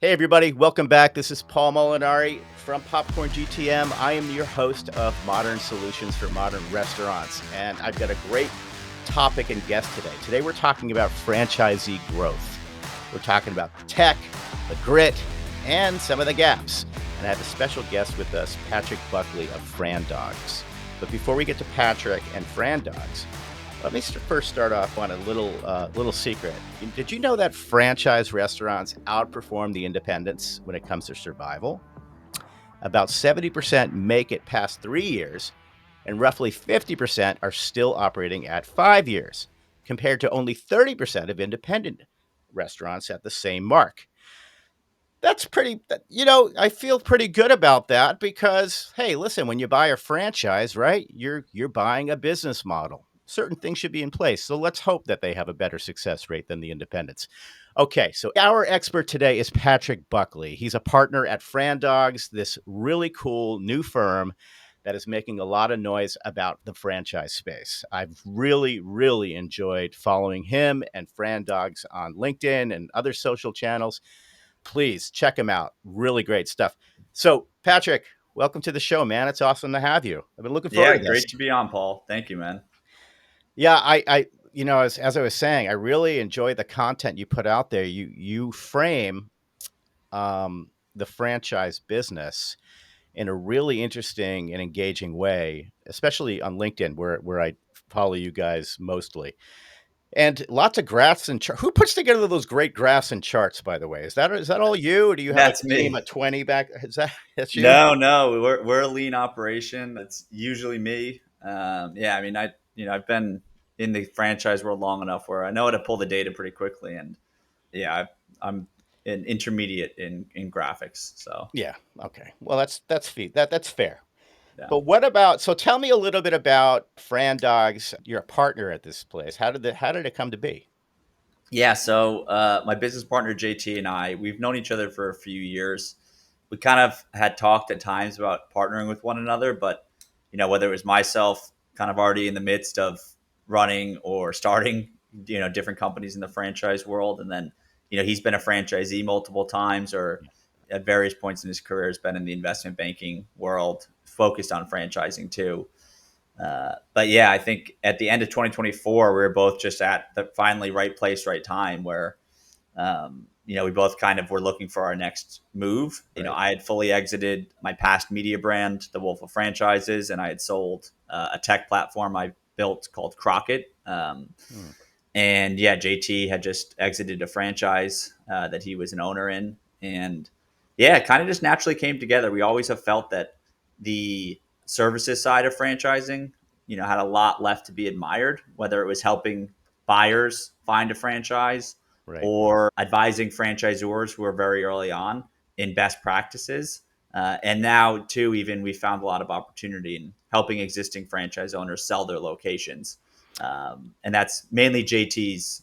Hey, everybody, welcome back. This is Paul Molinari from Popcorn GTM. I am your host of Modern Solutions for Modern Restaurants, and I've got a great topic and guest today. Today, we're talking about franchisee growth. We're talking about the tech, the grit, and some of the gaps. And I have a special guest with us, Patrick Buckley of FranDawgs. But before we get to Patrick and FranDawgs, let me first start off on a little secret. Did you know that franchise restaurants outperform the independents when it comes to survival? About 70% make it past 3 years, and roughly 50% are still operating at 5 years, compared to only 30% of independent restaurants at the same mark. That's I feel pretty good about that because, hey, listen, when you buy a franchise, right, you're buying a business model. Certain things should be in place. So let's hope that they have a better success rate than the independents. Okay, so our expert today is Patrick Buckley. He's a partner at FranDawgs, this really cool new firm that is making a lot of noise about the franchise space. I've really enjoyed following him and FranDawgs on LinkedIn and other social channels. Please check him out. Really great stuff. So, Patrick, welcome to the show, man. It's awesome to have you. I've been looking forward Yeah, to this. great to be on, Paul. Thank you, man. Yeah, as I was saying, I really enjoy the content you put out there. You frame the franchise business in a really interesting and engaging way, especially on LinkedIn, where I follow you guys mostly. And lots of graphs and charts. Who puts together those great graphs and charts, by the way? Is that all you, or do you have like That's a team me. of 20 back? That's you? No, we're a lean operation. It's usually me. Yeah, I mean, I've been in the franchise world long enough where I know how to pull the data pretty quickly, and yeah, I'm an intermediate in graphics. So Yeah. Okay. Well, that's fair. yeah, But what about? So tell me a little bit about Fran Dogs. You're a partner at this place. How did it come to be? yeah. So my business partner JT and we've known each other for a few years. We kind of had talked at times about partnering with one another, but whether it was myself kind of already in the midst of running or starting, different companies in the franchise world, and then he's been a franchisee multiple times, or at various points in his career has been in the investment banking world, focused on franchising too. But yeah, I think at the end of 2024, we were both just at the finally right place, right time, where we both kind of were looking for our next move. Right. I had fully exited my past media brand, The Wolf of Franchises, and I had sold a tech platform I built called Crockett. Hmm. And yeah, JT had just exited a franchise that he was an owner in. And yeah, it kind of just naturally came together. We always have felt that the services side of franchising, had a lot left to be admired, whether it was helping buyers find a franchise Right. or advising franchisors who are very early on in best practices. And now, too, even we found a lot of opportunity in helping existing franchise owners sell their locations. And that's mainly JT's,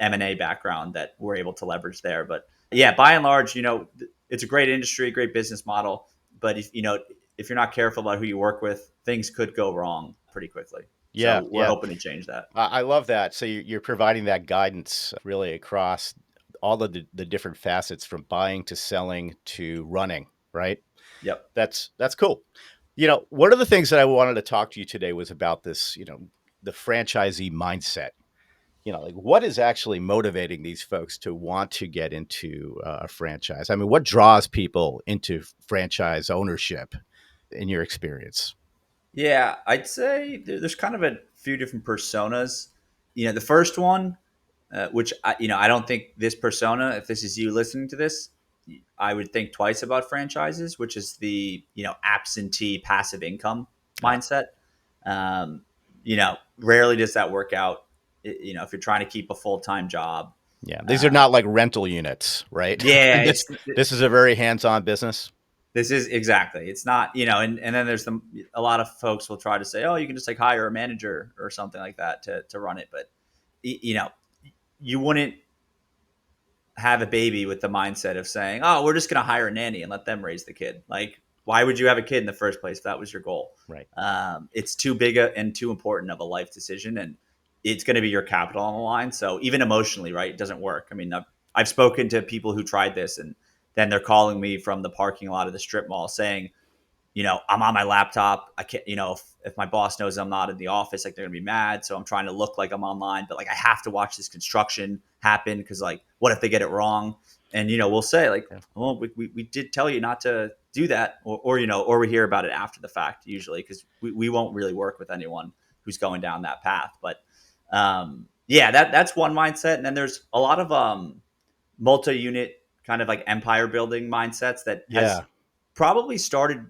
M&A background that we're able to leverage there. But yeah, by and large, it's a great industry, great business model. But if you're not careful about who you work with, things could go wrong pretty quickly. Yeah. So we're Yeah. hoping to change that. I love that. So you're providing that guidance really across all of the different facets from buying to selling to running, right? Yep. That's cool. One of the things that I wanted to talk to you today was about this, the franchisee mindset. Like what is actually motivating these folks to want to get into a franchise? I mean, what draws people into franchise ownership in your experience? Yeah, I'd say there's kind of a few different personas. The first one, which I don't think this persona, if this is you listening to this, I would think twice about franchises, which is the absentee passive income Ah, mindset. Rarely does that work out. If you're trying to keep a full time job. yeah. These are Uh, not like rental units, right? yeah, This is a very hands-on business. this is exactly. It's not, and then there's a lot of folks will try to say, oh, you can just like hire a manager or something like that to run it, but you know, you wouldn't have a baby with the mindset of saying, "Oh, we're just going to hire a nanny and let them raise the kid." Like, why would you have a kid in the first place if that was your goal? Right. It's too big and too important of a life decision, and it's going to be your capital on the line. So even emotionally, right, it doesn't work. I mean, I've spoken to people who tried this, and then they're calling me from the parking lot of the strip mall saying, I'm on my laptop. I can't, if my boss knows I'm not in the office, like they're gonna be mad. So I'm trying to look like I'm online, but like I have to watch this construction happen because like, what if they get it wrong? And we'll say like, Yeah. well, we did tell you not to do that, or we hear about it after the fact usually because we won't really work with anyone who's going down that path. But yeah, that's one mindset, and then there's a lot of multi-unit kind of like empire building mindsets that has Yeah. probably started.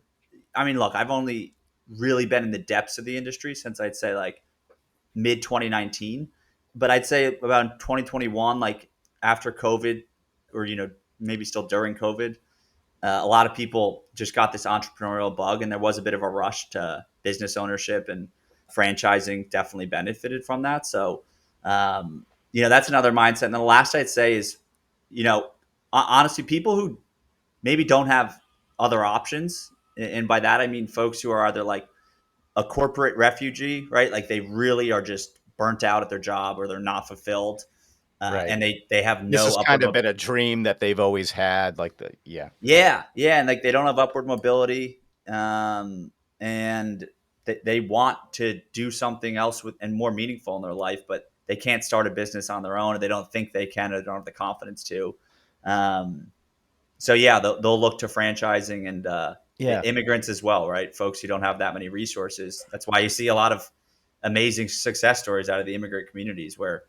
I mean, look, I've only really been in the depths of the industry since I'd say like mid 2019, but I'd say about 2021, like after COVID, or maybe still during COVID, a lot of people just got this entrepreneurial bug, and there was a bit of a rush to business ownership, and franchising definitely benefited from that. So, that's another mindset. And then the last I'd say is, honestly, people who maybe don't have other options. And by that, I mean folks who are either like a corporate refugee, right? Like they really are just burnt out at their job or they're not fulfilled. Right. And they have This no has kind upward, of been a dream that they've always had, like yeah. yeah. Yeah. And like they don't have upward mobility. And they want to do something else and more meaningful in their life, but they can't start a business on their own, or they don't think they can, or they don't have the confidence to. Um, so yeah, they'll look to franchising and Yeah. immigrants as well, right? Folks who don't have that many resources. That's why you see a lot of amazing success stories out of the immigrant communities where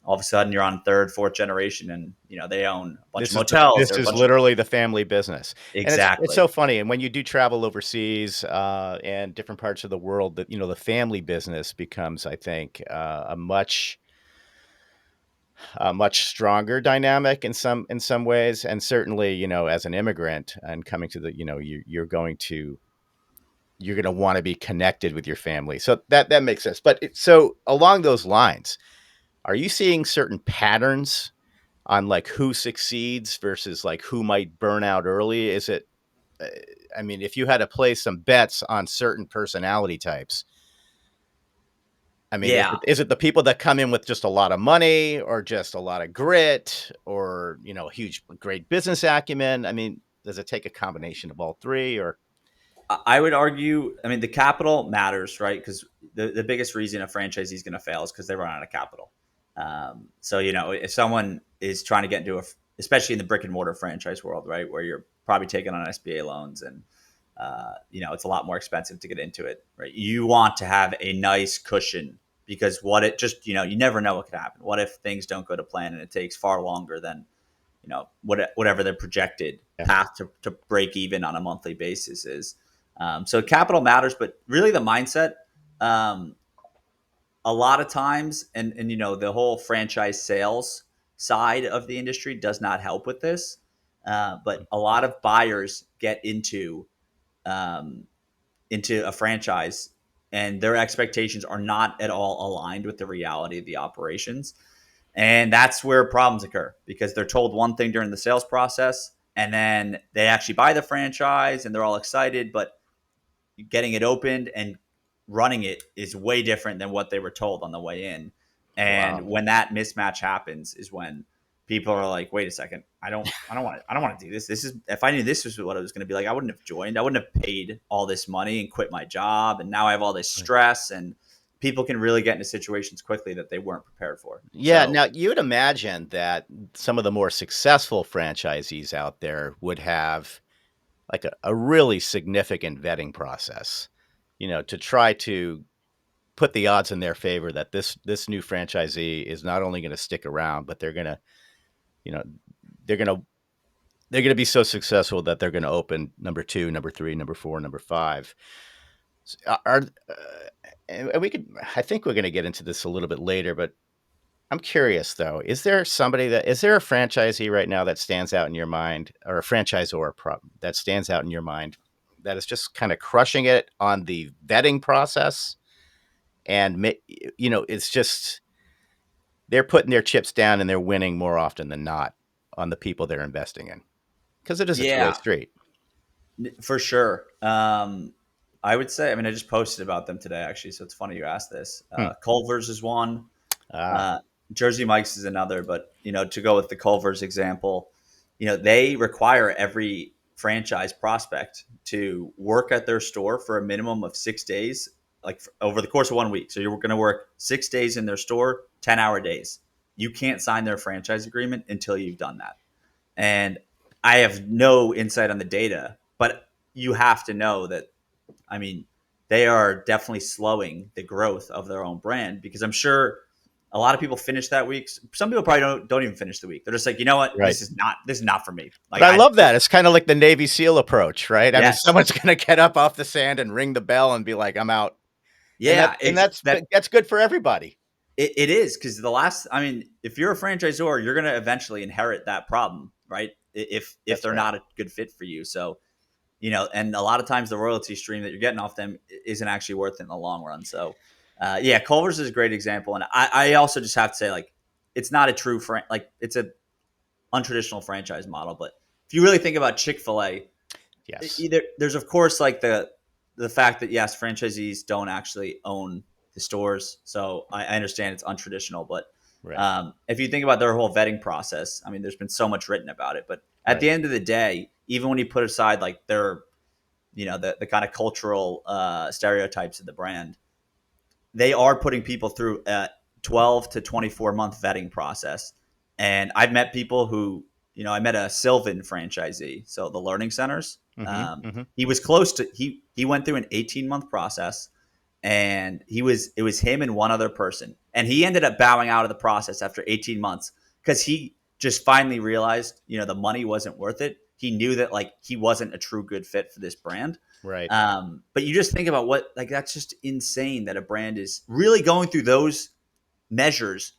all of a sudden you're on third, fourth generation, and they own a bunch of motels This or a is bunch of literally the family business, and it's exactly. so funny. And when you do travel overseas and different parts of the world, that the family business becomes, I think, a much stronger dynamic in some ways. And certainly, as an immigrant and coming to you're going to want to be connected with your family. So that makes sense. But so along those lines, are you seeing certain patterns on like who succeeds versus like who might burn out early? Is it, uh, I mean, if you had to place some bets on certain personality types, I mean, Yeah, is it the people that come in with just a lot of money or just a lot of grit or, huge, great business acumen? I mean, does it take a combination of all three or? I would argue. I mean, the capital matters, right? Because the biggest reason a franchisee is going to fail is because they run out of capital. So if someone is trying to get into especially in the brick and mortar franchise world, right, where you're probably taking on SBA loans and it's a lot more expensive to get into it, right? You want to have a nice cushion because what it just you never know what could happen. What if things don't go to plan and it takes far longer than whatever the projected Yeah. path to break even on a monthly basis is. So capital matters, but really the mindset. Um, a lot of times, and the whole franchise sales side of the industry does not help with this. But a lot of buyers get um, into a franchise and their expectations are not at all aligned with the reality of the operations. And that's where problems occur because they're told one thing during the sales process and then they actually buy the franchise and they're all excited, but getting it opened and running it is way different than what they were told on the way in. Wow. And when that mismatch happens is when people are like, wait a second, I don't want to do this. This is, if I knew this was what it was going to be like, I wouldn't have joined. I wouldn't have paid all this money and quit my job. And now I have all this stress, and people can really get into situations quickly that they weren't prepared for. Yeah. So Now, you would imagine that some of the more successful franchisees out there would have like a really significant vetting process, to try to put the odds in their favor that this new franchisee is not only going to stick around, but you know, they're going to they're going to be so successful that they're going to open number 2, number 3, number 4, number 5. Are and we could I think we're going to get into this a little bit later, but I'm curious though, is there a franchisee right now that stands out in your mind, or a franchisor that stands out in your mind that is just kind of crushing it on the vetting process and it's just they're putting their chips down and they're winning more often than not on the people they're investing in, because it is a two-way yeah, street. for sure. I would say, I mean, I just posted about them today actually, so it's funny you asked this. Hmm. Culver's is one. Ah, Uh, Jersey Mike's is another, but to go with the Culver's example, they require every franchise prospect to work at their store for a minimum of 6 days, like over the course of 1 week. So you're going to work 6 days in their store, 10-hour days. You can't sign their franchise agreement until you've done that. And I have no insight on the data, but you have to know that, I mean, they are definitely slowing the growth of their own brand, because I'm sure a lot of people finish that week. Some people probably don't even finish the week. They're just like, you know what, Right. this is not for me. But Like I I love that. It's kind of like the Navy SEAL approach, right? I mean, yes, someone's going to get up off the sand and ring the bell and be like, "I'm out," and yeah, that's good for everybody. it is, because I mean, if you're a franchisor, you're going to eventually inherit that problem, right? If That's they're right. not a good fit for you, so and a lot of times the royalty stream that you're getting off them isn't actually worth it in the long run. So, yeah, Culver's is a great example, and I also just have to say, like, it's not a true like, it's a untraditional franchise model. But if you really think about Chick-fil-A, Yes. either there's of course like the fact that yes, franchisees don't actually own the stores, so I understand it's untraditional. But Right. if you think about their whole vetting process, I mean, there's been so much written about it. But at Right. the end of the day, even when you put aside like their the kind of cultural stereotypes of the brand, they are putting people through a 12 to 24-month vetting process. And I've met people who, I met a Sylvan franchisee, so the learning centers. Mhm. Mhm. He was close to he went through an 18-month process, and it was him and one other person, and he ended up bowing out of the process after 18 months because he just finally realized, the money wasn't worth it. He knew that, like, he wasn't a true good fit for this brand. Right. But you just think about what, like, that's just insane that a brand is really going through those measures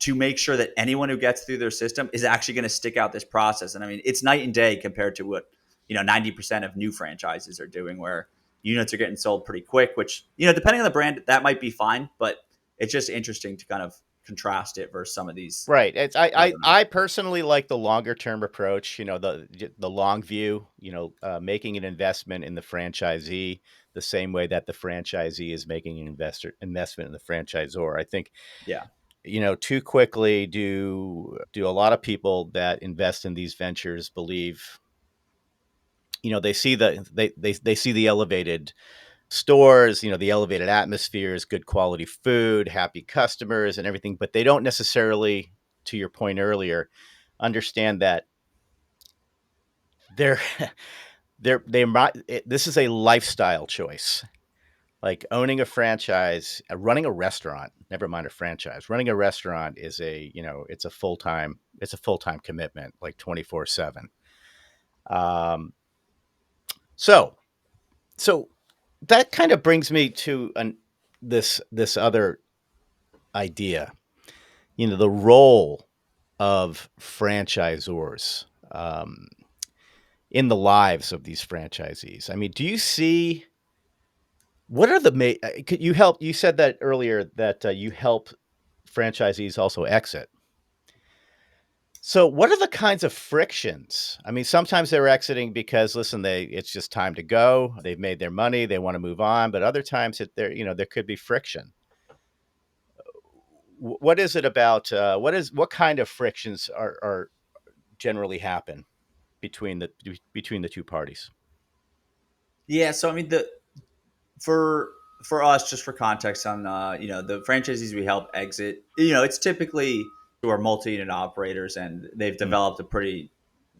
to make sure that anyone who gets through their system is actually going to stick out this process. And I mean, it's night and day compared to what, 90% of new franchises are doing, where units are getting sold pretty quick, which, depending on the brand, that might be fine. But it's just interesting to kind of contrast it versus some of these Right. It's other I personally like the longer term approach, the long view, making an investment in the franchisee the same way that the franchisee is making an investment in the franchisor. I think, yeah. too quickly do a lot of people that invest in these ventures believe, they see they see the elevated stores, the elevated atmospheres, good quality food, happy customers and everything, but they don't necessarily, to your point earlier, understand that they're they might this is a lifestyle choice. Like owning a franchise, running a restaurant, never mind a franchise, running a restaurant is it's a full-time commitment, like 24/7. Um so so that kind of brings me to this other idea, the role of franchisors in the lives of these franchisees. I mean, do you see what are the could you help? You said that earlier that you help franchisees also exit. So, what are the kinds of frictions? I mean, sometimes they're exiting because, listen, it's just time to go. They've made their money. They want to move on. But other times, there could be friction. What is it about? What kind of frictions are generally happen between the two parties? Yeah. So, I mean, for for us, just for context on the franchisees we help exit, it's typically who are multi-unit operators, and they've Mm, developed a pretty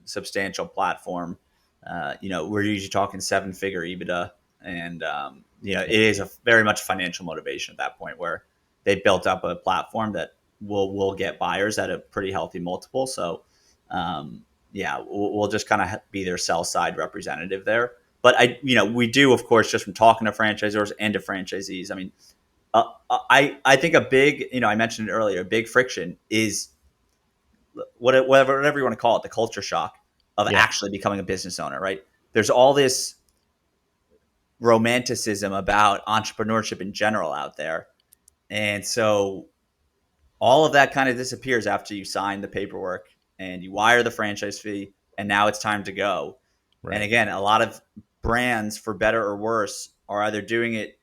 substantial platform. We're usually talking seven-figure EBITDA, and it yeah. is a very much financial motivation at that point, where they built up a platform that will get buyers at a pretty healthy multiple. So, yeah, we'll just kind of be their sell side representative there. But we do, of course, just from talking to franchisors and to franchisees. I mean, I think a big, I mentioned it earlier, a big friction is whatever you want to call it, the culture shock of Yeah. actually becoming a business owner, right? There's all this romanticism about entrepreneurship in general out there. And so all of that kind of disappears after you sign the paperwork and you wire the franchise fee, and now it's time to go. And Right. again, a lot of brands, for better or worse, are either doing it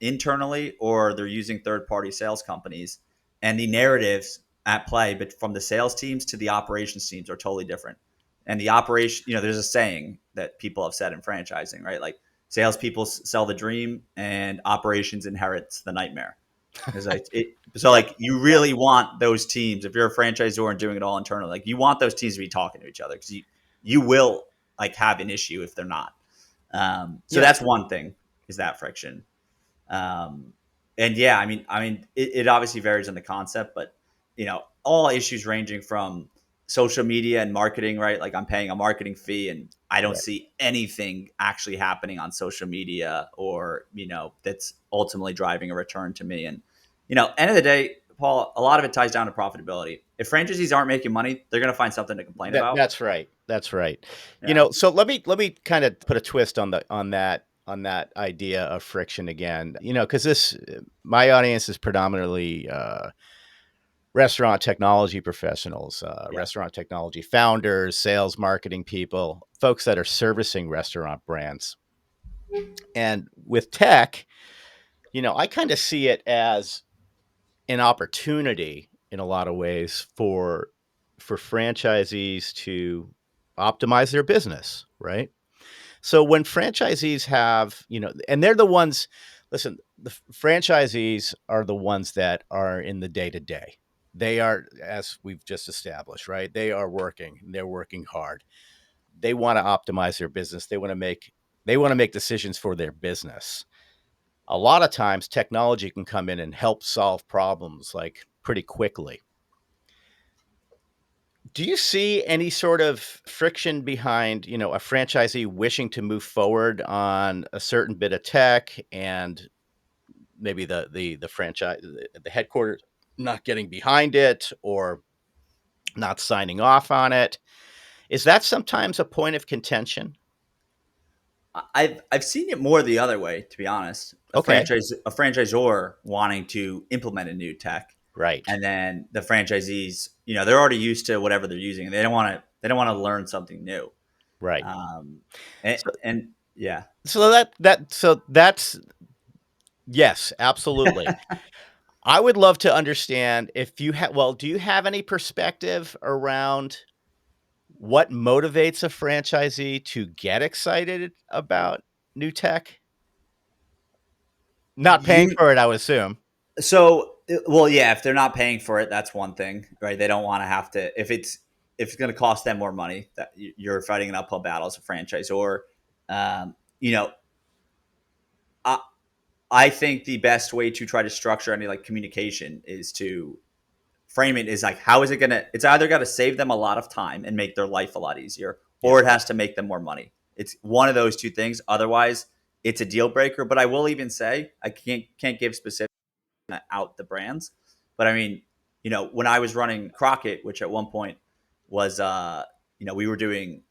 internally or they're using third party sales companies. And the narratives at play, but from the sales teams to the operations teams, are totally different. And the operation, there's a saying that people have said in franchising, right? Like salespeople sell the dream and operations inherits the nightmare. Like you really want those teams, if you're a franchisor and doing it all internally, like you want those teams to be talking to each other, because you will like have an issue if they're not. So Yeah. that's one thing, is that friction. Um, and yeah, it obviously varies on the concept, but all issues ranging from social media and marketing, right? Like I'm paying a marketing fee and I don't Right. see anything actually happening on social media, or, that's ultimately driving a return to me. And, end of the day, Paul, a lot of it ties down to profitability. If franchisees aren't making money, they're going to find something to complain about. That's right. That's right. Yeah. So let me kind of put a twist on that idea of friction again. Because this my audience is predominantly restaurant technology professionals, Yeah. restaurant technology founders, sales, marketing people, folks that are servicing restaurant brands. And with tech, I kind of see it as an opportunity in a lot of ways for franchisees to optimize their business, right? So when franchisees have, and they're the ones, listen, the franchisees are the ones that are in the day to day. They are, as we've just established, right? They're working hard. They want to optimize their business. They want to make decisions for their business. A lot of times technology can come in and help solve problems like pretty quickly. Do you see any sort of friction behind, a franchisee wishing to move forward on a certain bit of tech and maybe the franchise, the headquarters not getting behind it or not signing off on it? Is that sometimes a point of contention? I've seen it more the other way, to be honest. Okay. A franchisor wanting to implement a new tech, Right. and then the franchisees, they're already used to whatever they're using, and they don't want to learn something new. Right. Um, and, So, and yeah, so that's yes, absolutely. I would love to understand if you have, well, do you have any perspective around what motivates a franchisee to get excited about new tech? Not paying you for it, I would assume. so well, yeah. If they're not paying for it, that's one thing, right? They don't want to have to. If it's going to cost them more money, that you're fighting an uphill battle as a franchisor. Um, you know, I, I think the best way to try to structure any like communication is to frame it as like, how is it gonna? It's either got to save them a lot of time and make their life a lot easier, Yep. or it has to make them more money. It's one of those two things. Otherwise, it's a deal breaker. But I will even say I can't give specific out the brands, but when I was running Crockett, which at one point was we were doing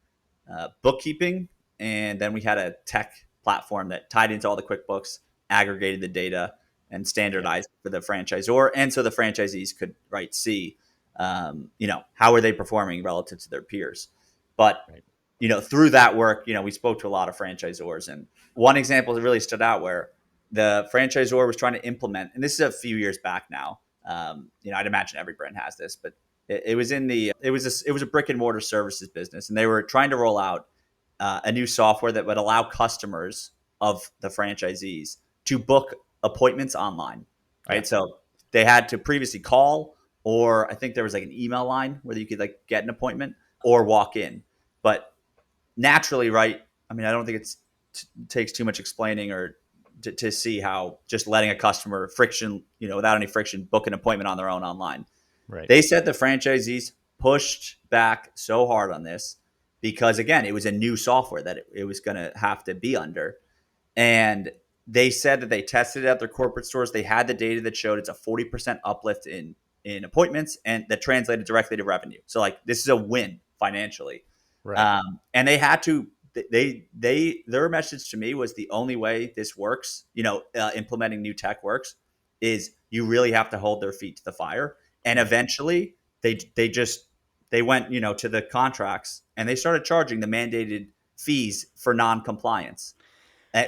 bookkeeping, and then we had a tech platform that tied into all the QuickBooks, aggregated the data, and Yep. standardized for the franchisor, and so the franchisees could see, how are they performing relative to their peers. But Right. through that work, we spoke to a lot of franchisors, and one example that really stood out where the franchisor was trying to implement, and this is a few years back now. I'd imagine every brand has this, but it was a brick and mortar services business, and they were trying to roll out a new software that would allow customers of the franchisees to book appointments online, right? Yep. So they had to previously call, or I think there was like an email line where you could like get an appointment or walk in. But naturally, right? I don't think takes too much explaining or to see how just letting a customer without any friction, book an appointment on their own online. Right. They said the franchisees pushed back so hard on this because, again, it was a new software that it was going to have to be under. And they said that they tested it at their corporate stores. They had the data that showed it's a 40% uplift in appointments, and that translated directly to revenue. So like this is a win financially. Right. And they had to, their message to me was the only way this works, implementing new tech works, is you really have to hold their feet to the fire. And Right. eventually they went, to the contracts, and they started charging the mandated fees for non-compliance,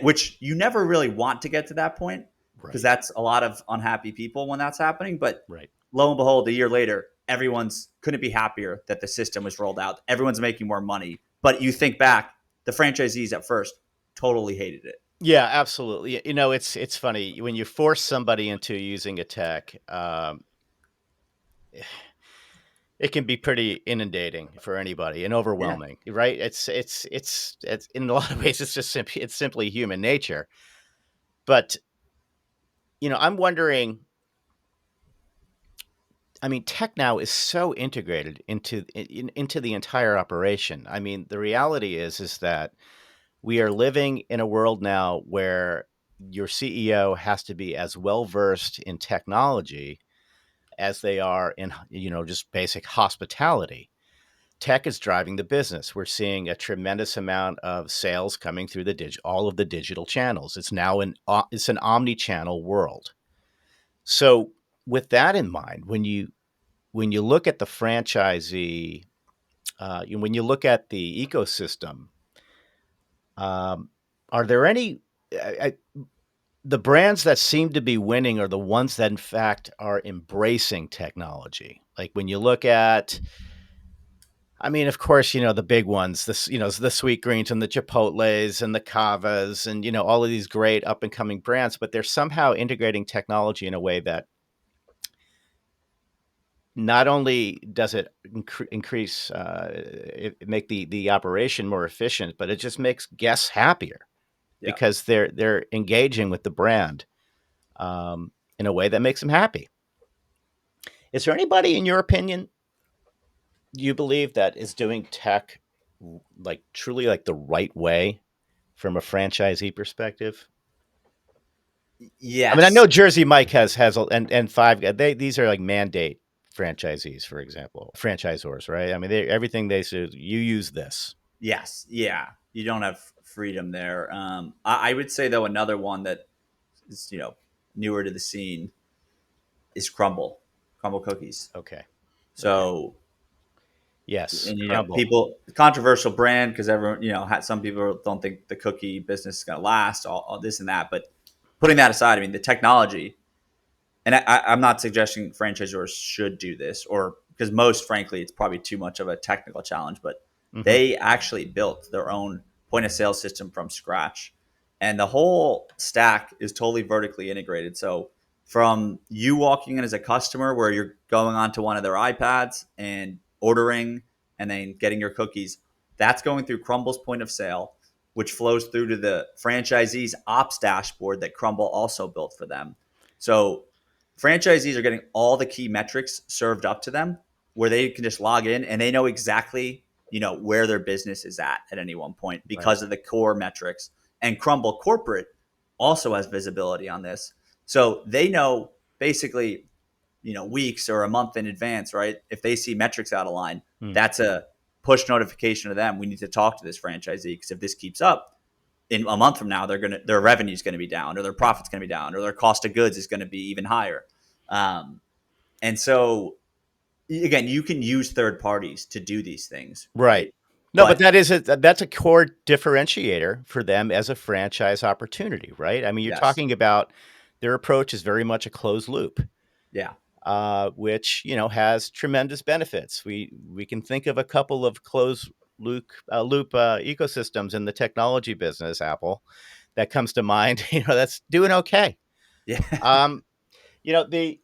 which you never really want to get to that point, because Right. that's a lot of unhappy people when that's happening. But Right. lo and behold, a year later, everyone's couldn't be happier that the system was rolled out. Everyone's making more money. But you think back, the franchisees at first totally hated it. Yeah, absolutely. It's funny when you force somebody into using a tech. It can be pretty inundating for anybody and Yeah. overwhelming, right? It's in a lot of ways it's simply human nature. But I'm wondering. I mean, tech now is so integrated into the entire operation. I mean, the reality is that we are living in a world now where your CEO has to be as well versed in technology as they are in just basic hospitality. Tech is driving the business. We're seeing a tremendous amount of sales coming through all of the digital channels. It's an omni-channel world. So with that in mind, when you look at the franchisee, when you look at the ecosystem, um, are there any the brands that seem to be winning are the ones that in fact are embracing technology? Like when you look at, I mean, of course, the big ones, the Sweet Greens and the Chipotles and the Cavas and, all of these great up and coming brands, but they're somehow integrating technology in a way that not only does it increase, make the operation more efficient, but it just makes guests happier Yeah. because they're engaging with the brand in a way that makes them happy. Is there anybody, in your opinion, you believe that is doing tech like truly like the right way from a franchisee perspective? I mean, I know Yes. Jersey Mike and Five Guys. These are like mandate franchisees, for example, franchisors, right? I mean, everything they say, you use this. Yes. Yeah. You don't have freedom there. I would say though another one that is newer to the scene is crumble cookies. Okay. Okay. So Yes. and Crumble. people controversial brand because everyone some people don't think the cookie business is going to last all this and that, but putting that aside, I mean the technology, and I'm not suggesting franchisors should do this, or because most frankly it's probably too much of a technical challenge, but Hmm. they actually built their own point of sale system from scratch, and the whole stack is totally vertically integrated. So from you walking in as a customer where you're going onto one of their iPads and ordering and then getting your cookies, that's going through Crumble's point of sale, which flows through to the franchisee's ops dashboard that Crumble also built for them. So franchisees are getting all the key metrics served up to them where they can just log in and they know exactly where their business is at any one point Right. because of the core metrics. And Crumble corporate also has visibility on this, so they know basically weeks or a month in advance, right? If they see metrics out of line, Hmm. that's a push notification to them. We need to talk to this franchisee because if this keeps up, in a month from now, their revenue is going to be down, or their profit's going to be down, or their cost of goods is going to be even higher. Um, and so, again, you can use third parties to do these things, Right. right? No, but But that's a core differentiator for them as a franchise opportunity, right? I mean, you're yes, talking about their approach is very much a closed loop, yeah, which has tremendous benefits. We can think of a couple of closed loop ecosystems in the technology business, Apple, that comes to mind. That's doing okay. yeah, Um, the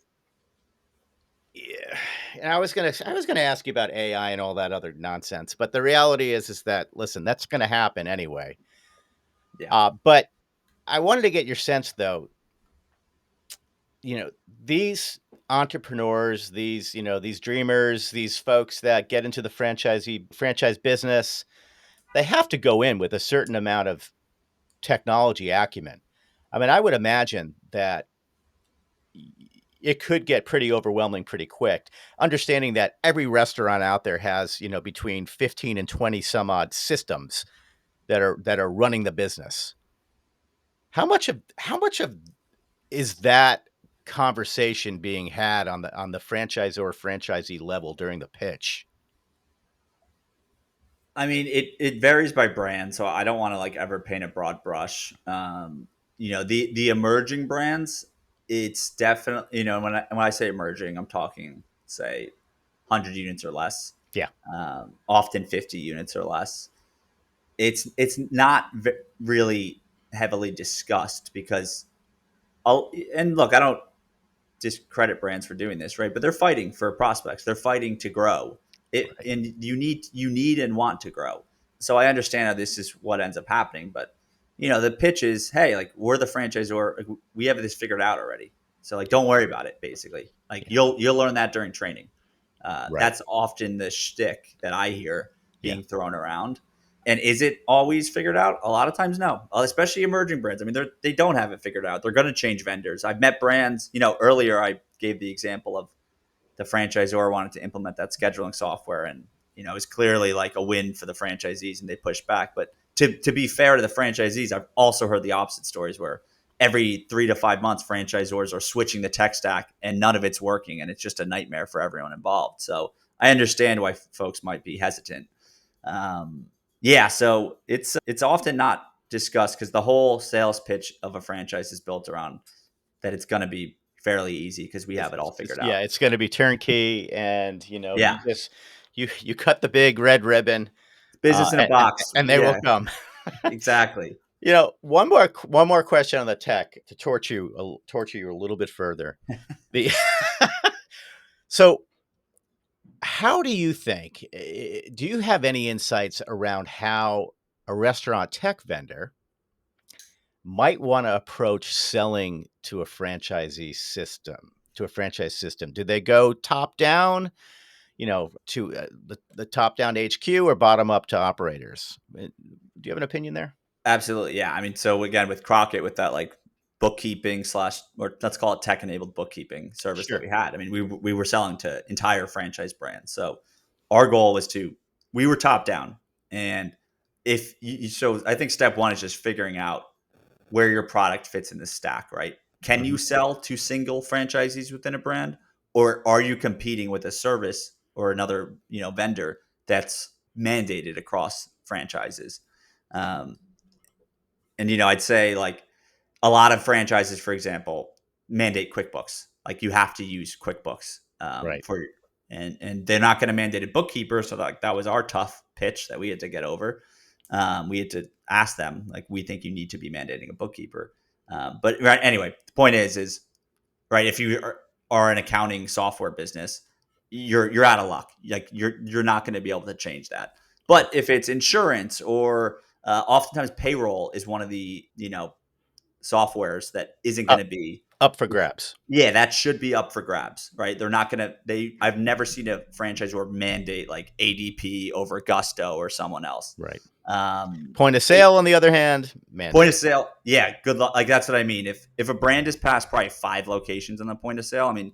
Yeah, and I was gonna ask you about AI and all that other nonsense, but the reality is that listen, that's gonna happen anyway. yeah. But I wanted to get your sense though. These entrepreneurs, these dreamers, these folks that get into the franchise business, they have to go in with a certain amount of technology acumen. I mean, I would imagine that it could get pretty overwhelming pretty quick. Understanding that every restaurant out there has, between 15 and 20 some odd systems that are running the business. How much of is that conversation being had on the franchisor franchisee level during the pitch? I mean, it varies by brand, so I don't want to like ever paint a broad brush. The emerging brands, it's definitely when I say emerging, I'm talking say 100 units or less, Yeah. often 50 units or less. It's not really heavily discussed because and look, I don't discredit brands for doing this, right? But they're fighting for prospects. They're fighting to grow it, Right. and you need and want to grow. So I understand how this is what ends up happening, but the pitch is, hey, like we're the franchisor, like, we have this figured out already. So like, don't worry about it. Basically, like Yeah. you'll learn that during training. Right. That's often the shtick that I hear Yeah. being thrown around. And is it always figured out? A lot of times, no. Especially emerging brands. I mean, they don't have it figured out. They're going to change vendors. I've met brands. Earlier I gave the example of the franchisor wanted to implement that scheduling software, and it was clearly like a win for the franchisees, and they pushed back. But to be fair to the franchisees, I've also heard the opposite stories where every 3 to 5 months franchisors are switching the tech stack and none of it's working, and it's just a nightmare for everyone involved. So I understand why folks might be hesitant. Yeah, so it's often not discussed because the whole sales pitch of a franchise is built around that it's going to be fairly easy because we have it all figured Yeah, out. it's going to be turnkey, and you Yeah, just you cut the big red ribbon, business in a box. and they will Yeah, come. exactly. One more question on the tech to torture you a little bit further. The so how do you think? Do you have any insights around how a restaurant tech vendor might want to approach selling to a franchisee system, to a franchise system? Do they go top down, to the top down HQ, or bottom up to operators? Do you have an opinion there? Absolutely. Yeah. I mean, so again, with Crockett, with that like bookkeeping slash, or let's call it tech enabled bookkeeping service that Sure. we had. I mean, we were selling to entire franchise brands. So our goal was we were top down. And so I think step one is just figuring out where your product fits in the stack, right? Can you Mhm. sell to single franchisees within a brand, or are you competing with a service or another, vendor that's mandated across franchises? Um, and I'd say like a lot of franchises, for example, mandate QuickBooks. Like you have to use QuickBooks Right. and they're not going to mandate a bookkeeper. So like that was our tough pitch that we had to get over. We had to ask them like, we think you need to be mandating a bookkeeper. But right, anyway, the point is right. If you are an accounting software business, you're out of luck. Like you're not going to be able to change that. But if it's insurance or oftentimes payroll is one of the softwares that isn't going Up to be. up for grabs. Yeah, that should be up for grabs, right? They're not going to I've never seen a franchisor mandate like ADP over Gusto or someone else. Right. um Point of it, sale, on the other hand, Point mandate. of sale, yeah, good luck. Like that's what I mean. If a brand is past probably 5 locations on the point of sale, I mean,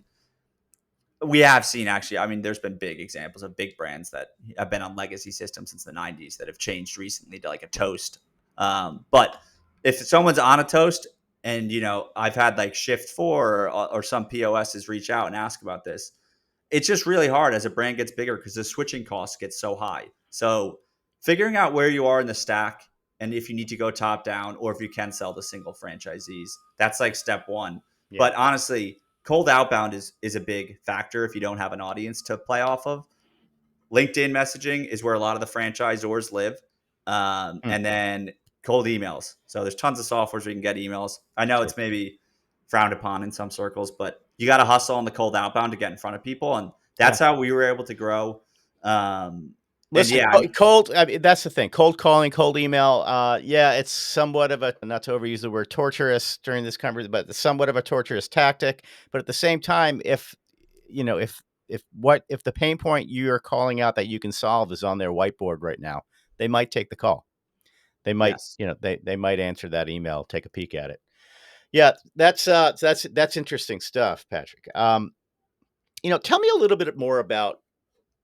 we have seen actually, I mean, there's been big examples of big brands that have been on legacy systems since the 90s that have changed recently to like a Toast. But if someone's on a Toast, and I've had like Shift 4 or some POSs reach out and ask about this, it's just really hard as a brand gets bigger because the switching costs get so high. So figuring out where you are in the stack and if you need to go top down or if you can sell to single franchisees, that's like step one. Yeah. But honestly, cold outbound is a big factor if you don't have an audience to play off of. LinkedIn messaging is where a lot of the franchisors live. Mm, And then cold emails. So there's tons of softwares where you can get emails. I know sure. it's maybe frowned upon in some circles, but you got to hustle on the cold outbound to get in front of people. And Yeah. that's how we were able to grow. And Listen, yeah, I mean, cold. I mean, that's the thing. Cold calling, cold email. Yeah, it's somewhat of a, not to overuse the word torturous during this conversation, but somewhat of a torturous tactic. But at the same time, if you know, if the pain point you're calling out that you can solve is on their whiteboard right now, they might take the call. They might, yes. they might answer that email, take a peek at it. Yeah, that's interesting stuff, Patrick. Tell me a little bit more about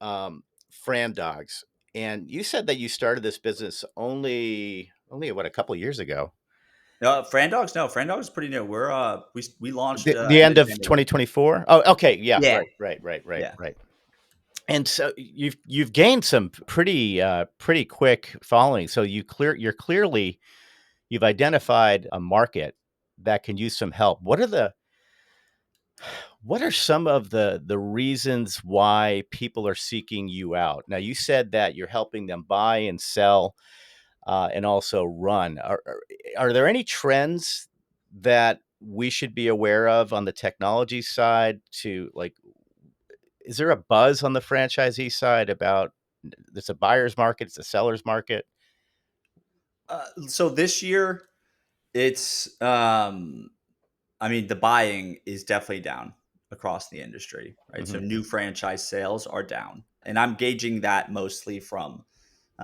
um, FranDawgs. And you said that you started this business only what, a couple of years ago. No, FranDawgs. No, FranDawgs is pretty new. We launched The end end of of January. 2024. Oh, okay, yeah, Yeah, right. And so you've gained some pretty quick following. So you've identified a market that can use some help. What are some of the reasons why people are seeking you out? Now, you said that you're helping them buy and sell, and also run. Are there any trends that we should be aware of on the technology side? To like, is there a buzz on the franchisee side about it's a buyer's market, it's a seller's market? So this year, it's I mean, the buying is definitely down across the industry, right? So Hmm. new franchise sales are down, and I'm gauging that mostly from,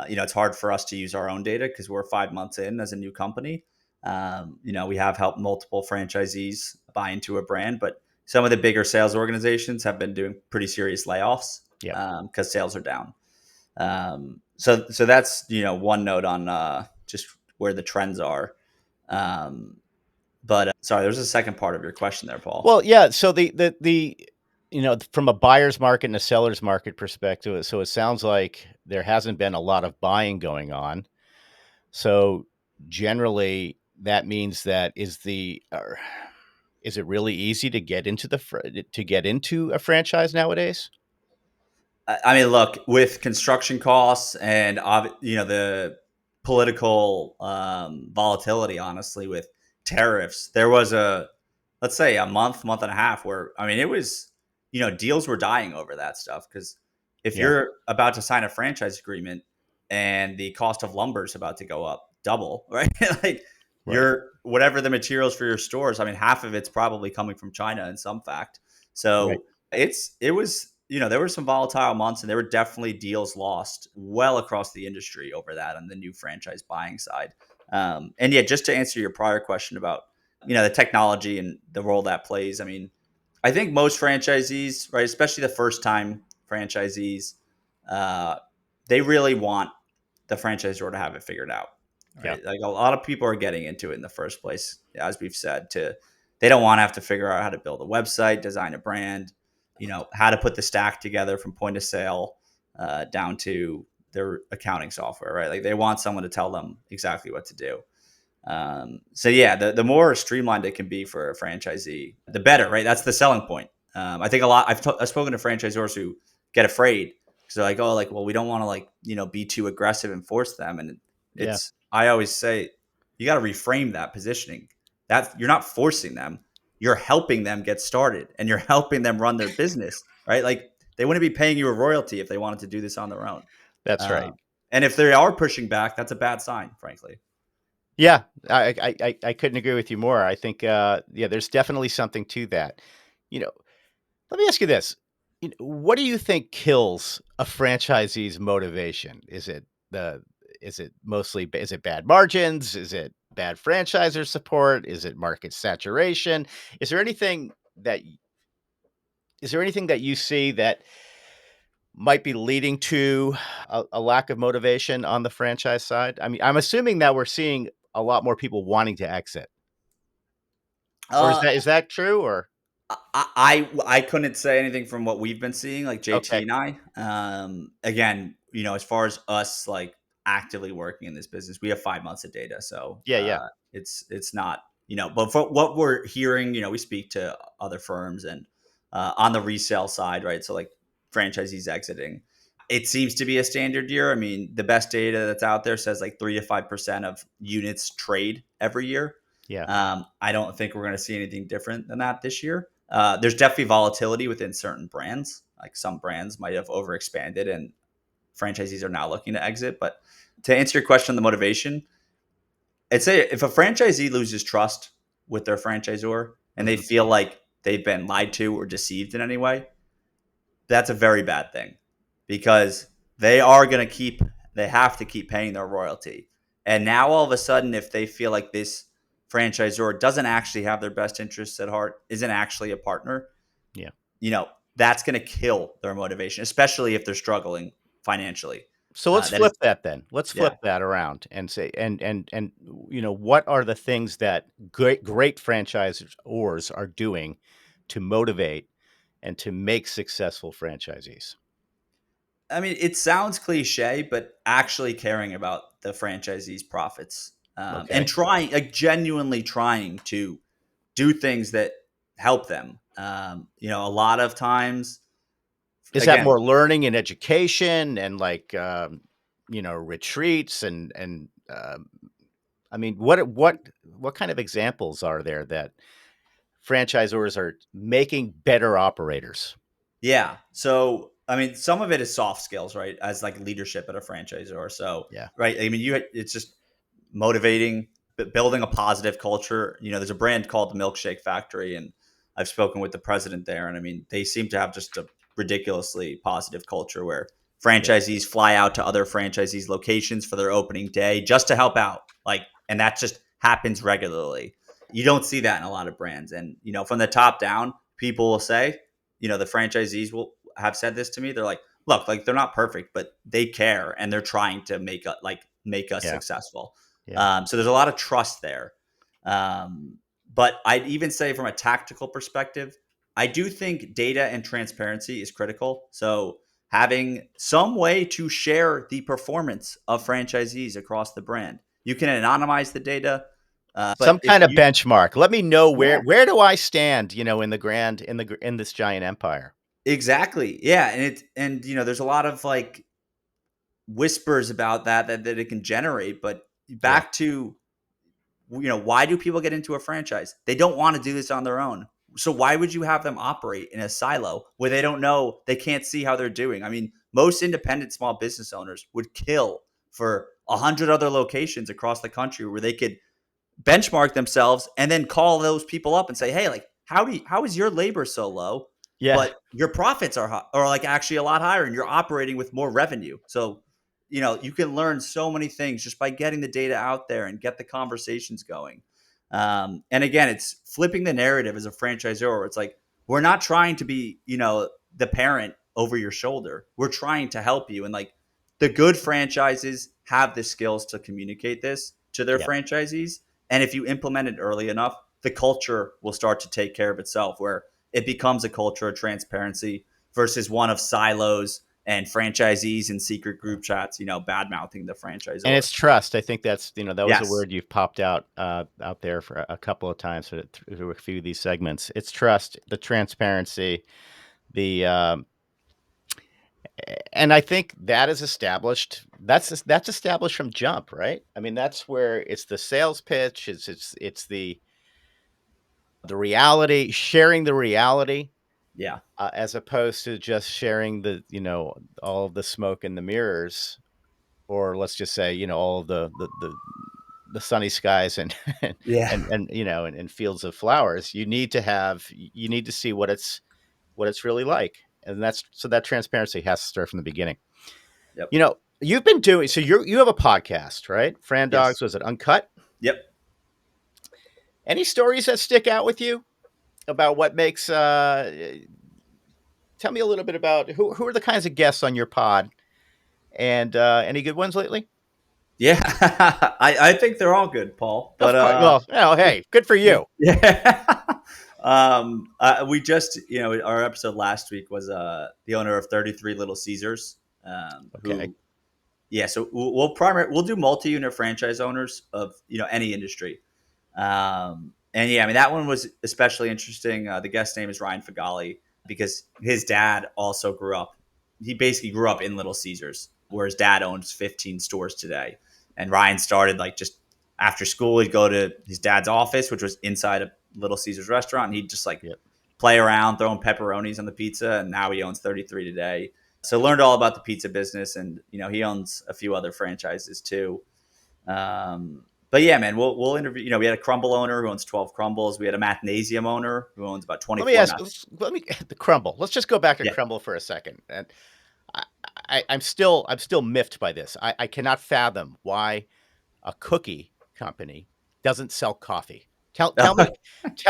it's hard for us to use our own data because we're 5 months in as a new company. We have helped multiple franchisees buy into a brand, but some of the bigger sales organizations have been doing pretty serious layoffs Yep. because sales are down. So that's one note on just where the trends are. Um, but sorry, there's a second part of your question there, Paul. Well, yeah. So from a buyer's market and a seller's market perspective, so it sounds like there hasn't been a lot of buying going on. So generally, that means that is it really easy to get into to get into a franchise nowadays? I mean, look, with construction costs and the political volatility, honestly, with tariffs, there was let's say a month and a half where I mean, it was deals were dying over that stuff because if Yeah. you're about to sign a franchise agreement and the cost of lumber is about to go up double, right? Like Right. your whatever the materials for your stores, I mean, half of it's probably coming from China in some fact. Right. So it was there were some volatile months and there were definitely deals lost well across the industry over that on the new franchise buying side. And yeah, just to answer your prior question about the technology and the role that plays. I mean, I think most franchisees, right, especially the first time franchisees, uh, they really want the franchisor to have it figured out, Yeah. right? Like a lot of people are getting into it in the first place, as we've said. To They don't want to have to figure out how to build a website, design a brand, how to put the stack together from point of sale down to their accounting software, right? Like they want someone to tell them exactly what to do. So yeah, the more streamlined it can be for a franchisee, the better, right? That's the selling point. I think a lot. I've spoken to franchisors who get afraid because they're like, oh, like, well, we don't want to be too aggressive and force them. And Yeah. I always say, you got to reframe that positioning. That you're not forcing them, you're helping them get started, and you're helping them run their business, right? Like they wouldn't be paying you a royalty if they wanted to do this on their own. That's Uh, right. and if they are pushing back, that's a bad sign, frankly. Yeah. I couldn't agree with you more. I think, yeah, there's definitely something to that. You know, Let me ask you this. What do you think kills a franchisee's motivation? The is it bad margins? Is it bad franchisor support? Is it market saturation? Is there anything that you see that might be leading to a lack of motivation on the franchise side? I mean, I'm assuming that we're seeing a lot more people wanting to exit. Or Uh, is that true or I couldn't say anything from what we've been seeing, like JT okay. and I. Again, as far as us like actively working in this business, we have 5 months of data, so Yeah, yeah. it's not But for what we're hearing, we speak to other firms and on the resale side, right? So like franchisees exiting, it seems to be a standard year. I mean, the best data that's out there says like 3 to 5% of units trade every year. Yeah. I don't think we're going to see anything different than that this year. There's definitely volatility within certain brands. Like some brands might have overexpanded and franchisees are now looking to exit. But to answer your question on the motivation, I'd say if a franchisee loses trust with their franchisor and they Mhm. feel like they've been lied to or deceived in any way, that's a very bad thing because they have to keep paying their royalty. And now all of a sudden, if they feel like this franchisor doesn't actually have their best interests at heart, isn't actually a partner, Yeah. you know, that's going to kill their motivation, especially if they're struggling financially. So let's That is, flip that then. Let's yeah. flip that around and say, what are the things that great franchisors are doing to motivate and to make successful franchisees? I mean, it sounds cliche, but actually caring about the franchisee's profits and Okay. trying, like genuinely trying to do things that help them. A lot of times, Is that again, more learning and education and like retreats and I mean, what kind of examples are there that franchisors are making better operators? yeah. So, I mean, some of it is soft skills, right? As like leadership at a franchisor. So, Yeah, right. I mean, it's just motivating, but building a positive culture. There's a brand called the Milkshake Factory, and I've spoken with the president there, and I mean, they seem to have just a ridiculously positive culture where yeah, franchisees fly out to other franchisees' locations for their opening day just to help out, like, and that just happens regularly. You don't see that in a lot of brands, and from the top down, people will say, the franchisees will have said this to me. They're like, look, like they're not perfect, but they care and they're trying to make us yeah, successful. yeah. So there's a lot of trust there. Um, but I'd even say from a tactical perspective, I do think data and transparency is critical. So having some way to share the performance of franchisees across the brand. You can anonymize the data, Some but if kind of you, benchmark. Let me know yeah, where do I stand, in this giant empire. exactly, yeah, there's a lot of like whispers about that it can generate, but Yeah, back to why do people get into a franchise? They don't want to do this on their own. So why would you have them operate in a silo where they don't know, they can't see how they're doing? I mean, most independent small business owners would kill for 100 other locations across the country where they could benchmark themselves and then call those people up and say, hey, like, how is your labor so low, yeah, but your profits are like actually a lot higher and you're operating with more revenue. So you can learn so many things just by getting the data out there and get the conversations going. And again, it's flipping the narrative as a franchisor. It's like, we're not trying to be the parent over your shoulder. We're trying to help you. And like, the good franchises have the skills to communicate this to their yeah. franchisees, and if you implement it early enough, the culture will start to take care of itself, where it becomes a culture of transparency versus one of silos and franchisees in secret group chats, bad mouthing the And franchisor. it's trust. I think that was a Yes. word you've popped out there for a couple of times through a few of these segments. It's trust, the transparency, the and I think that is established. That's established from jump, right? I mean, that's where it's the sales pitch. It's the reality, sharing the reality, Yeah. as opposed to just sharing all of the smoke and the mirrors, or let's just say all of the sunny skies and Yeah. and fields of flowers. You need to see what it's really like, and that's so that transparency has to start from the beginning. Yep. You've been doing so. You have a podcast, right? Yes. FranDawgs, was it Uncut? Yep. Any stories that stick out with you about what makes? Tell me a little bit about who are the kinds of guests on your pod, and any good ones lately? Yeah. I think they're all good, Paul. But Of course. Well, oh, hey, good for you. yeah. We just, our episode last week was the owner of 33 Little Caesars, Okay. who, yeah. So we'll do multi-unit franchise owners of any industry, and yeah, I mean that one was especially interesting. The guest name is Ryan Fagali because his dad also grew up. He basically grew up in Little Caesars, where his dad owns 15 stores today. And Ryan started like just after school, he'd go to his dad's office, which was inside a Little Caesars restaurant, and he'd just like Yep. play around throwing pepperonis on the pizza. And now he owns 33 today. So learned all about the pizza business, and he owns a few other franchises too. But yeah, man, we'll interview. We had a Crumble owner who owns 12 Crumbles. We had a Mathnasium owner who owns about Let me 24 ask. Math. Let me the Crumble. Let's just go back to Yeah. Crumble for a second. And I, I'm still miffed by this. I cannot fathom why a cookie company doesn't sell coffee. Tell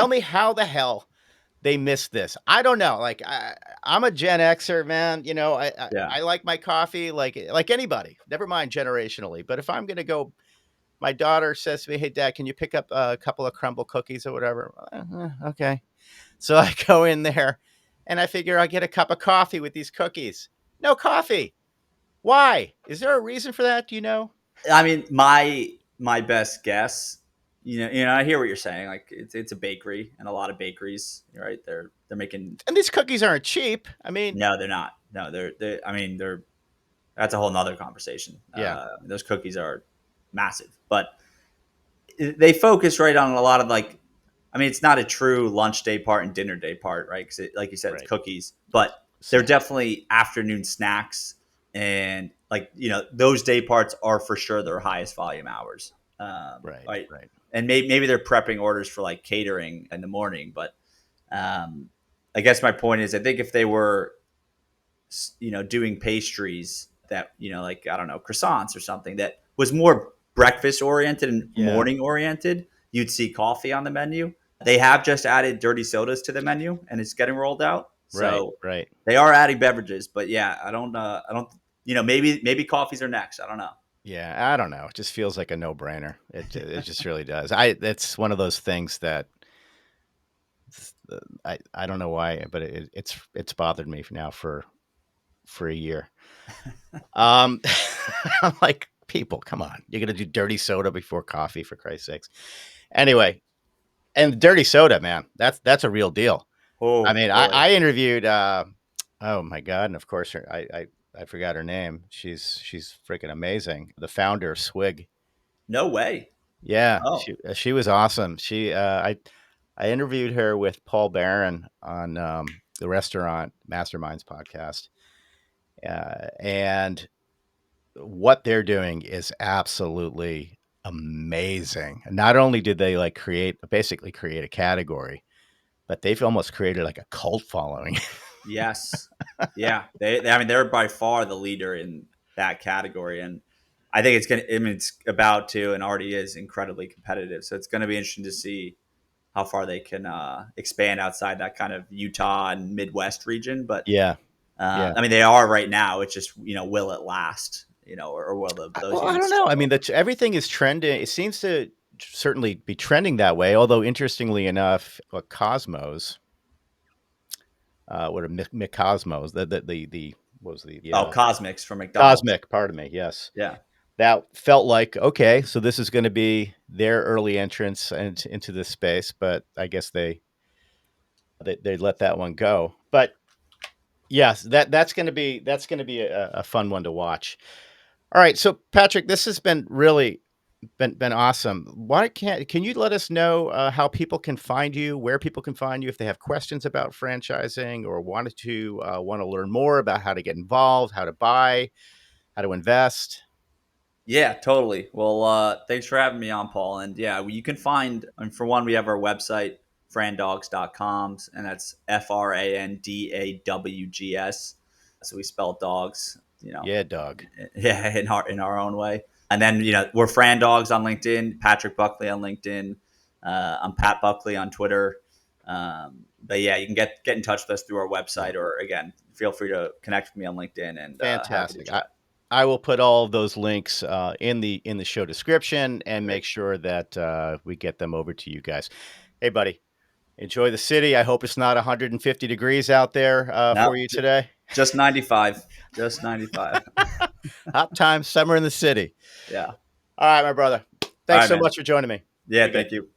me how the hell they missed this. I don't know. Like I'm a Gen Xer, man. Yeah. I like my coffee like anybody. Never mind generationally. But if I'm gonna go, my daughter says to me, "Hey, Dad, can you pick up a couple of crumble cookies or whatever?" Okay. So I go in there, and I figure I get a cup of coffee with these cookies. No coffee. Why? Is there a reason for that? Do you know? I mean, my best guess. I hear what you're saying. Like it's a bakery, and a lot of bakeries, right? They're making. And these cookies aren't cheap. I mean, No, they're not. No, they're. I mean, they're. That's a whole nother conversation. yeah, Those cookies are massive, but they focus right on a lot of like. I mean, it's not a true lunch day part and dinner day part, right? Because, like you said, it's right. cookies, but they're Snack. definitely afternoon snacks, and like those day parts are for sure their highest volume hours. Right, Right, right. and maybe they're prepping orders for like catering in the morning, but um, I guess my point is, I think if they were, doing pastries that, like, I don't know, croissants or something that was more breakfast oriented and Yeah, morning oriented, you'd see coffee on the menu. They have just added dirty sodas to the menu and it's getting rolled out. right, So right. they are adding beverages, but yeah, I don't, maybe coffees are next. I don't know. Yeah, I don't know. It just feels like a no-brainer. It just really does. It's one of those things that I don't know why, but it's bothered me now for a year. Um, I'm like, people, come on, you're gonna do dirty soda before coffee, for Christ's sakes. Anyway, and dirty soda, man, that's a real deal. I Oh mean, boy. I interviewed. Oh my god, and of course, I forgot her name. She's freaking amazing. The founder of Swig. No way. Yeah, Oh, she was awesome. I interviewed her with Paul Barron on the Restaurant Masterminds podcast, and what they're doing is absolutely amazing. Not only did they like basically create a category, but they've almost created like a cult following. yes. Yeah. I mean, they're by far the leader in that category. And I think I mean, it's about to and already is incredibly competitive. So it's going to be interesting to see how far they can expand outside that kind of Utah and Midwest region. But Yeah, yeah. I mean, they are right now. It's just, will it last, or will those Well, I units don't know. I struggle? mean, everything is trending. It seems to certainly be trending that way. Although, interestingly enough, Cosmos, what a Cosmos, the what was the Oh, Cosmics from McDonald's. Cosmic? Pardon me. Yes, Yeah. that felt like okay. So this is going to be their early entrance into this space, but I guess they let that one go. But yes, that's going to be a fun one to watch. All right, so Patrick, this has been really been awesome. Why can you let us know how people can find you, where people can find you if they have questions about franchising or want to learn more about how to get involved, how to buy, how to invest? Yeah, totally. Well, thanks for having me on, Paul. And yeah, you can find, I mean, for one, we have our website, frandawgs.com, and that's FRANDAWGS. So we spell dogs, Yeah, Doug. yeah, in our own way. And then, we're Fran Dogs on LinkedIn, Patrick Buckley on LinkedIn. I'm Pat Buckley on Twitter. But yeah, you can get in touch with us through our Yeah, website, or again, feel free to connect with me on LinkedIn, and happy to fantastic. chat. I will put all of those links in the show description and Great. make sure that we get them over to you guys. Hey, buddy, enjoy the city. I hope it's not 150 degrees out there No, for you today. just 95. Just 95. Hot time, summer in the city. Yeah. All right, my brother. All Thanks right, so man. much for joining me. Yeah, Be good. thank you.